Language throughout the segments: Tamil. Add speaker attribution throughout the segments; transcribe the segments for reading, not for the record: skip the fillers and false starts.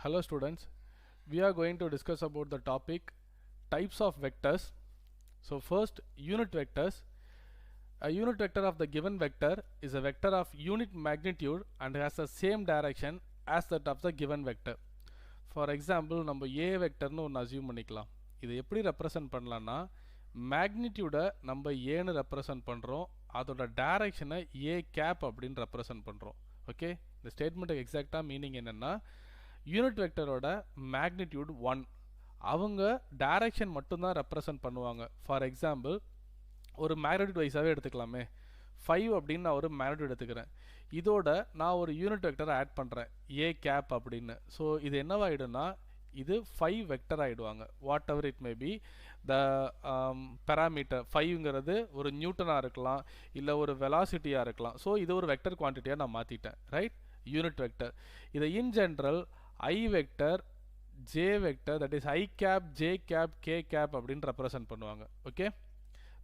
Speaker 1: Hello students, we are going to discuss about the topic types of vectors. So first, unit vectors. A unit vector of the given vector is a vector of unit magnitude and has the same direction as that of the given vector. For example, நம்ம A vectorனு ஒன்று assume பண்ணிக்கலாம். இது எப்படி represent பண்ணலாம்னா magnitude நம்ம Aனு represent பண்ணுறோம், அதோட directionஐ A cap அப்படின்னு represent பண்ணுறோம். ஓகே, இந்த statement exact மீனிங் என்னன்னா யூனிட் வெக்டரோட மேக்னிடியூட் 1, அவங்க டைரக்ஷன் மட்டும்தான் ரெப்ரசன்ட் பண்ணுவாங்க. ஃபார் எக்ஸாம்பிள் ஒரு மேக்னிடியூட் வைஸாகவே எடுத்துக்கலாமே, 5 அப்படின்னு நான் ஒரு மேக்னிடியூட் எடுத்துக்கிறேன். இதோட நான் ஒரு யூனிட் வெக்டரை ஆட் பண்ணுறேன் ஏ கேப் அப்படின்னு. ஸோ இது என்னவாயிடும்னா இது 5 வெக்டர் ஆகிடுவாங்க. Whatever it may be the parameter 5ங்கிறது ஒரு நியூட்டனாக இருக்கலாம், இல்லை ஒரு வெலாசிட்டியாக இருக்கலாம். ஸோ இது ஒரு வெக்டர் குவான்டிட்டியாக நான் மாற்றிட்டேன், ரைட்? Unit vector. இதை in general I vector, J vector, that is I cap, J cap, K cap அப்படின்னு represent பண்ணுவாங்க. Okay?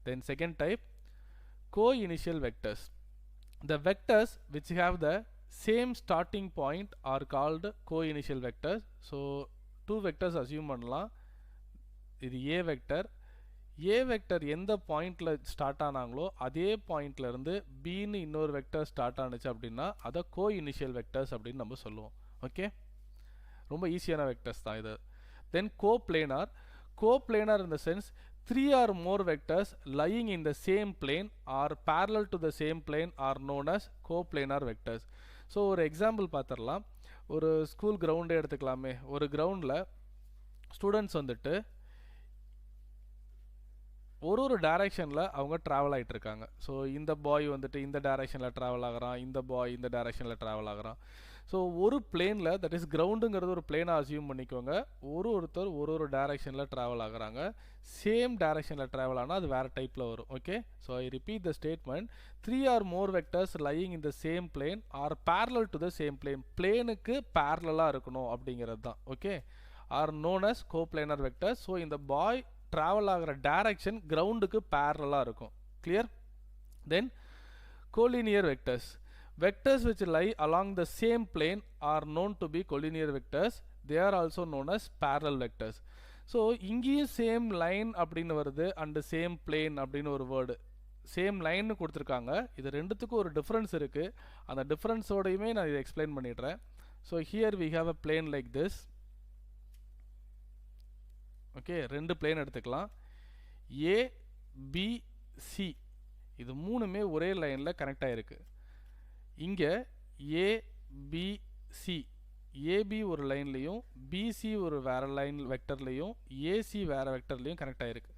Speaker 1: Then second type, co-initial vectors. The vectors which have the same starting point are called co-initial vectors. So, two vectors assume பண்ணலாம். இது A vector. A vector எந்த பாயிண்ட்ல ஸ்டார்ட் ஆனாங்களோ அதே பாயிண்ட்ல இருந்து Bன்னு இன்னொரு வெக்டர் ஸ்டார்ட் ஆனுச்சு அப்படின்னா அதை co-initial vectors அப்படின்னு நம்ம சொல்லுவோம். ஓகே, ரொம்ப ஈஸியான வெக்டர்ஸ் தான் இது. Then coplanar. Coplanar in the sense 3 or more vectors lying in the same plane or parallel to the same plane are known as coplanar vectors. So ஒரு எக்ஸாம்பிள் பார்த்துடலாம். ஒரு ஸ்கூல் கிரவுண்டே எடுத்துக்கலாமே. ஒரு கிரவுண்டில் ஸ்டூடெண்ட்ஸ் வந்துட்டு ஒரு டைரெக்ஷனில் அவங்க ட்ராவல் ஆகிட்டு இருக்காங்க. ஸோ இந்த பாய் வந்துட்டு இந்த டைரெக்ஷனில் ட்ராவல் ஆகிறான், இந்த பாய் இந்த டைரெக்ஷனில் ட்ராவல் ஆகிறான். ஸோ ஒரு பிளேனில், தட் இஸ் கிரவுண்டுங்கிறது ஒரு பிளேனாக அசியூம் பண்ணிக்கோங்க, ஒருத்தர் ஒரு டைரெக்ஷனில் ட்ராவல் ஆகுறாங்க. சேம் டைரெக்ஷனில் ட்ராவல் ஆனால் அது வேறு டைப்பில் வரும். Okay, so I repeat the statement. 3 or more vectors lying in the same plane are parallel to the same plane. பிளேனுக்கு பேரலாக இருக்கணும் அப்படிங்கிறது தான். Okay, are known as coplanar vectors. So இந்த பாய் ட்ராவல் ஆகிற டைரக்ஷன் கிரவுண்டுக்கு பேரலாக இருக்கும். Clear? Then collinear vectors. Vectors which lie along the same plane are known to be collinear vectors. They are also known as parallel vectors. So இங்கேயும் சேம் லைன் அப்படின்னு வருது அண்ட் சேம் பிளேன் அப்படின்னு ஒரு வேர்டு. சேம் லைன்னு கொடுத்துருக்காங்க. இது ரெண்டுத்துக்கும் ஒரு டிஃப்ரென்ஸ் இருக்குது. அந்த டிஃப்ரென்ஸோடையுமே நான் இதை எக்ஸ்பிளைன் பண்ணிடுறேன். So here we have a plane like this. Okay, ரெண்டு பிளேன் எடுத்துக்கலாம். ஏ பி சி இது மூணுமே ஒரே லைனில் கனெக்ட் ஆகிருக்கு. இங்கே ஏபிசி, ஏபி ஒரு லைன்லையும் பிசி ஒரு வேறு லைன் வெக்டர்லையும் ஏசி வேறு வெக்டர்லையும் கனெக்ட் ஆகிருக்கு.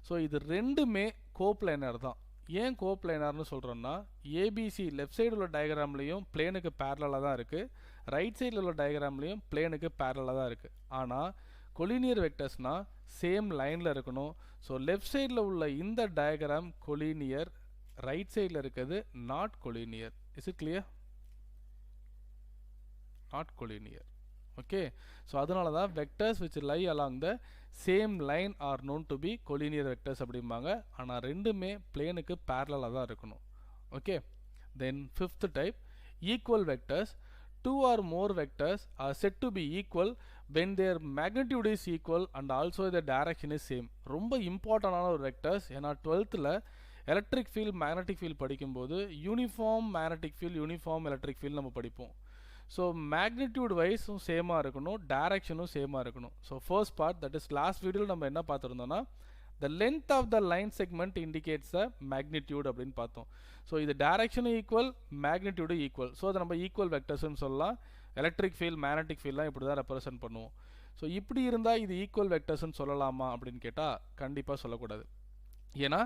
Speaker 1: ஸோ இது ரெண்டுமே கோப்ளைனர் தான். ஏன் கோப்ளைனர்னு சொல்கிறோன்னா ஏபிசி லெஃப்ட் சைடு உள்ள டயக்ராம்லேயும் பிளேனுக்கு பேரலாக தான் இருக்குது, ரைட் சைடில் உள்ள டயக்ராம்லேயும் பிளேனுக்கு பேரலாக தான் இருக்குது. ஆனால் கொலினியர் வெக்டர்ஸ்னால் சேம் லைனில் இருக்கணும். ஸோ லெஃப்ட் சைடில் உள்ள இந்த டயக்ராம் கொலினியர், ரைட் சைடில் இருக்கிறது not collinear. Is it clear? Not collinear. Okay, so அதனால தான் vectors which lie along the same line are known to be collinear vectors அப்படிம்பாங்க. ஆனால் ரெண்டுமே பிளேனுக்கு பேரலாக தான் இருக்கணும். Okay, then fifth type, equal vectors. 2 or more vectors are said to be equal when their magnitude is equal and also the direction is same. ரொம்ப இம்பார்ட்டண்டான ஒரு வெக்டர்ஸ். ஏன்னா 12th electric field magnetic field படிக்கும்போது uniform magnetic field, uniform electric field நம்ம படிப்போம். ஸோ மேக்னிடியூட் வைஸும் சேமாக இருக்கணும், டைரக்ஷனும் சேமாக இருக்கணும். So first part, that is last வீடியோவில் நம்ம என்ன பார்த்துருந்தோம்னா the length of the line segment indicates the magnitude அப்படின்னு பார்த்தோம். ஸோ இது டைரக்ஷனும் ஈக்குவல், மேக்னிடியூடும் ஈக்குவல். ஸோ அதை நம்ம ஈக்குவல் வெக்டர்ஸ்னு சொல்லலாம். எலக்ட்ரிக் ஃபீல்ட் மேக்னெட்டிக் ஃபீல்ட்லாம் இப்படி தான் ரெப்ரசென்ட் பண்ணுவோம். ஸோ இப்படி இருந்தால் இது ஈக்குவல் வெக்டர்ஸ்னு சொல்லலாமா அப்படின்னு கேட்டால் கண்டிப்பாக சொல்லக்கூடாது. ஏன்னா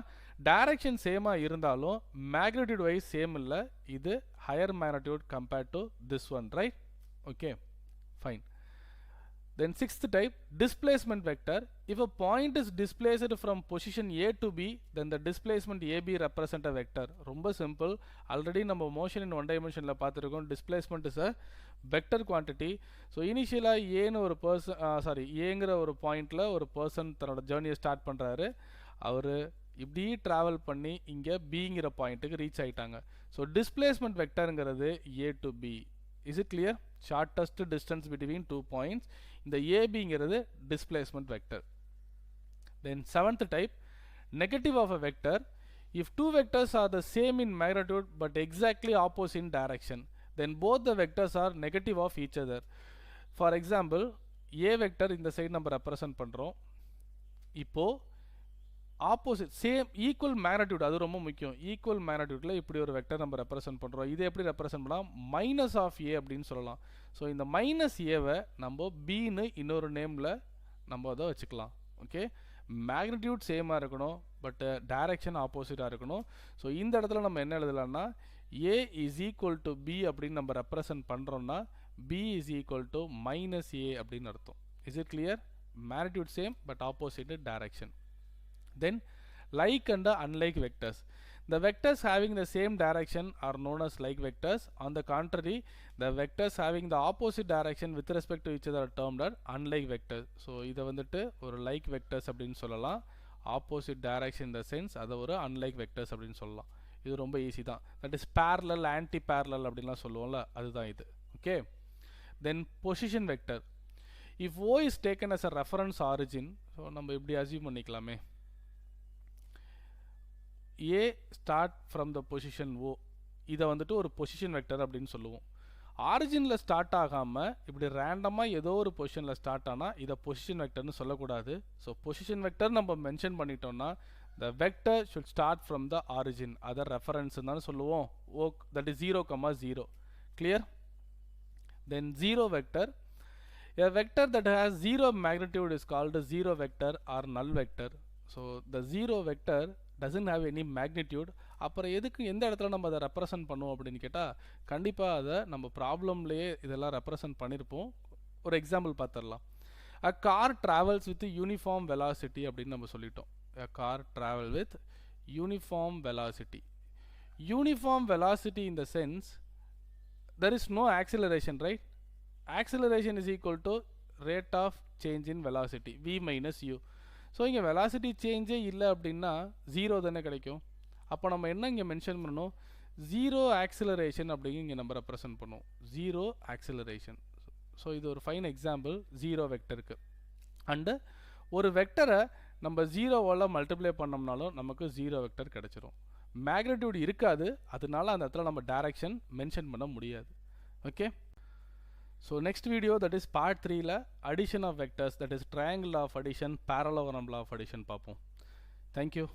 Speaker 1: டைரக்ஷன் சேமாக இருந்தாலும் மேக்னிடியூட் வைஸ் சேம் இல்லை. இது higher magnitude compared to this one, right? Okay, fine. Then sixth type, displacement vector. If a point is displaced from position A to B, then the displacement AB represent a vector. ரொம்ப simple. Already நம்ம motion in one dimensionல பார்த்துருக்கோம். Displacement is a vector quantity. So initially ஏன்னு ஒரு person, ஏங்கிற ஒரு பாயிண்ட்ல ஒரு பர்சன் தன்னோட ஜேர்னியை ஸ்டார்ட் பண்ணுறாரு. அவர் இப்படி ட்ராவல் பண்ணி இங்கே பிங்கிற பாயிண்ட்டுக்கு ரீச் ஆகிட்டாங்க. ஸோ டிஸ்பிளேஸ்மெண்ட் வெக்டருங்கிறது A to B. Is it clear? Shortest distance between 2 points. இந்த AB இங்கிறது displacement vector. Then seventh type, negative of a vector. If two vectors are the same in magnitude but exactly opposite in direction, then both the vectors are negative of each other. For example, A vector இந்த side நம்ம represent பண்றோம். இப்போ opposite same equal magnitude, அது ரொம்ப முக்கியம். equal magnitudeல இப்படி ஒரு வெக்டர் நம்ம ரெப்ரசன்ட் பண்றோம். இதை எப்படி ரெப்ரசன்ட் பண்ணலாம்? மைனஸ் ஆஃப் ஏ அப்படின்னு சொல்லலாம். ஸோ இந்த மைனஸ் ஏவை நம்ம பின்னு இன்னொரு நேமில் நம்ம அதை வச்சுக்கலாம். ஓகே, மேக்னிடியூட் சேமாக இருக்கணும், பட் டைரக்ஷன் ஆப்போசிட்டாக இருக்கணும். ஸோ இந்த இடத்துல நம்ம என்ன எழுதலாம்னா A is equal to B அப்படின்னு நம்ம ரெப்ரசன்ட் பண்ணுறோம்னா B is equal to minus A அப்படின்னு அர்த்தம். Is it clear? Magnitude same but opposite direction. Then like and unlike vectors. The vectors having the same direction are known as like vectors. On the contrary, the vectors having the opposite direction with respect to each other are termed as unlike vectors. So இதை வந்துட்டு ஒரு like vectors அப்படின்னு சொல்லலாம். Opposite direction in the sense அதை ஒரு unlike vectors அப்படின்னு சொல்லலாம். இது ரொம்ப ஈஸி தான். That is parallel, anti-parallel அப்படின்லாம் சொல்லுவோம்ல, அதுதான் இது. Okay. Then position vector. If O is taken as a reference origin, so நம்ம இப்படி assume பண்ணிக்கலாமே, A start from the position O, இதை வந்துட்டு ஒரு பொசிஷன் வெக்டர் அப்படின்னு சொல்லுவோம். ஆரிஜினில் ஸ்டார்ட் ஆகாமல் இப்படி ரேண்டமாக ஏதோ ஒரு பொசிஷனில் ஸ்டார்ட் ஆனால் இதை பொசிஷன் வெக்டர்னு சொல்லக்கூடாது. ஸோ பொசிஷன் வெக்டர் நம்ம மென்ஷன் பண்ணிட்டோம்னா the vector should start from the origin, அதை ரெஃபரன்ஸ் தான் சொல்லுவோம். O, that is 0, 0. Clear? Then zero vector. A vector that has zero magnitude is called a zero vector or null vector. So the zero vector doesn't have any magnitude. அப்புறம் எதுக்கு எந்த இடத்துல நம்ம அதை ரெப்ரசன்ட் பண்ணுவோம் அப்படின்னு கேட்டால் கண்டிப்பாக அதை நம்ம ப்ராப்ளம்லேயே இதெல்லாம் ரெப்ரசன்ட் பண்ணியிருப்போம். ஒரு எக்ஸாம்பிள் பார்த்துடலாம். A car travels with uniform velocity அப்படின்னு நம்ம சொல்லிட்டோம். A car travel with uniform velocity. Uniform velocity in the sense there is no acceleration, right? Acceleration is equal to rate of change in velocity, v minus u. So இங்கே வெலாசிட்டி சேஞ்சே இல்லை அப்படின்னா ஜீரோ தானே கிடைக்கும். அப்போ நம்ம என்ன இங்கே மென்ஷன் பண்ணணும்? ஜீரோ ஆக்சிலரேஷன் அப்படிங்க இங்கே நம்ம ரெப்ரசன்ட் பண்ணுவோம். Zero acceleration. ஸோ இது ஒரு ஃபைன் எக்ஸாம்பிள் ஜீரோ வெக்டருக்கு. அண்டு ஒரு வெக்டரை நம்ம ஜீரோவால் மல்டிப்ளை பண்ணோம்னாலும் நமக்கு ஜீரோ வெக்டர் கிடச்சிரும். மேக்னிடியூட் இருக்காது, அதனால அந்த இடத்துல நம்ம டைரக்ஷன் மென்ஷன் பண்ண முடியாது. Okay, so next video, that is part 3 la addition of vectors, that is triangle law of addition, parallelogram law of addition பார்ப்போம். Thank you.